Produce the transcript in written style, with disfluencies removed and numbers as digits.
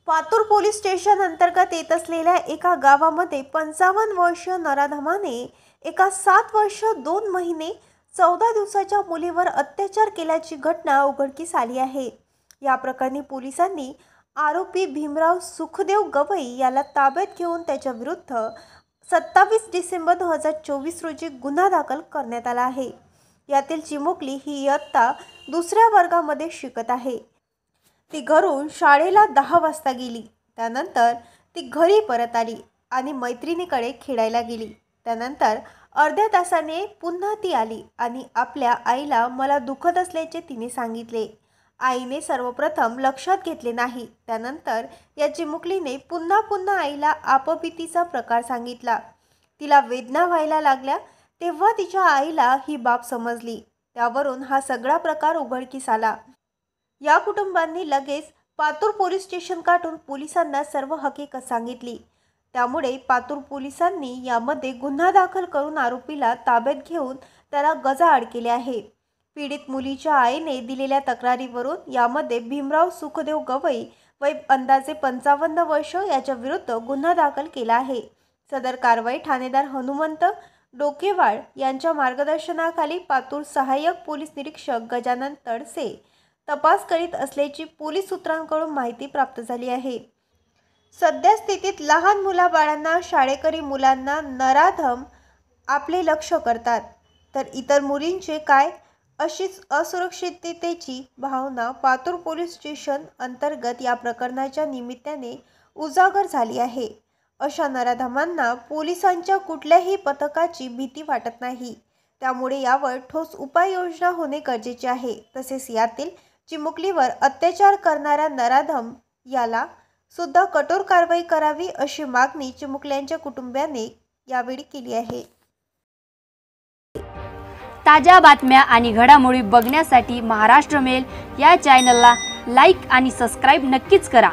Patur police station अंतर्गत येत असलेल्या एका गावामध्ये 55 वर्षीय नराधमाने एका 7 वर्ष 2 महिने 14 दिवसाच्या मुलीवर अत्याचार केल्याची घटना उघडकीस आली आहे। या प्रकरणी पोलिसांनी आरोपी भीमराव सुखदेव गवई याला ताब्यात घेऊन त्याच्या विरुद्ध 27 डिसेंबर 2024 रोजी गुन्हा दाखल करण्यात आला आहे। यातील चिमुकली ही इयत्ता 2ऱ्या वर्गामध्ये शिकत आहे। ती घरून शाळेला 10 वाजता गेली। त्यानंतर ती घरी परत आली आणि मैत्रिणीकडे खेळायला गेली। त्यानंतर अर्ध्या तासाने पुन्हा ती आली आणि आपल्या आईला मला दुखत असल्याचे तिने सांगितले। आईने सर्वप्रथम लक्षात घेतले नाही। त्यानंतर या चिमुकलीने पुन्हा आईला आपबीतीचा प्रकार सांगितला। तिला वेदना व्हायला लागल्या तेव्हा तिच्या आईला ही बाब समजली। त्यावरून हा सगळा प्रकार उघडकीस आला। या कुटुंबांनी लगेच पातूर पोलीस स्टेशन गाठून पोलिसांना सर्व हकीकत सांगितली। त्यामुळे पातूर पोलिसांनी यामध्ये गुन्हा दाखल करून आरोपीला ताब्यात घेऊन त्याला गजाआड केले आहे। पीडित मुलीच्या आईने दिलेल्या तक्रारीवरून यामध्ये भीमराव सुखदेव गवई वय अंदाजे 55 वर्ष याच्या विरुद्ध गुन्हा दाखल केला आहे। सदर कारवाई ठाणेदार हनुमंत डोकेवाड यांच्या मार्गदर्शनाखाली पातूर सहाय्यक पोलीस निरीक्षक गजानन तडसे तपास करीत असल्याची पोलीस सूत्रांकडून माहिती प्राप्त झाली आहे। सध्या स्थितीत लहान मुलाबाळांना शाळेकरी मुलांना नराधम आपले लक्ष करतात, तर इतर मुलींचे काय अशीच असुरक्षिततेची भावना पातूर पोलीस स्टेशन अंतर्गत या प्रकरणाच्या निमित्ताने उजागर झाली आहे। अशा नराधमांना पोलिसांच्या कुठल्याही पथकाची भीती वाटत नाही। त्यामुळे यावर ठोस उपाययोजना होणे गरजेचे आहे। तसेच यातील चिमुकलीवर अत्याचार करणाऱ्या नराधम याला सुद्धा कठोर कारवाई करावी अशी मागणी चिमुकल्यांच्या कुटुंबियांनी यावेळी केली आहे। ताज्या बातम्या आणि घडामोडी बघण्यासाठी महाराष्ट्र मेल या चॅनलला लाईक आणि सबस्क्राईब नक्कीच करा।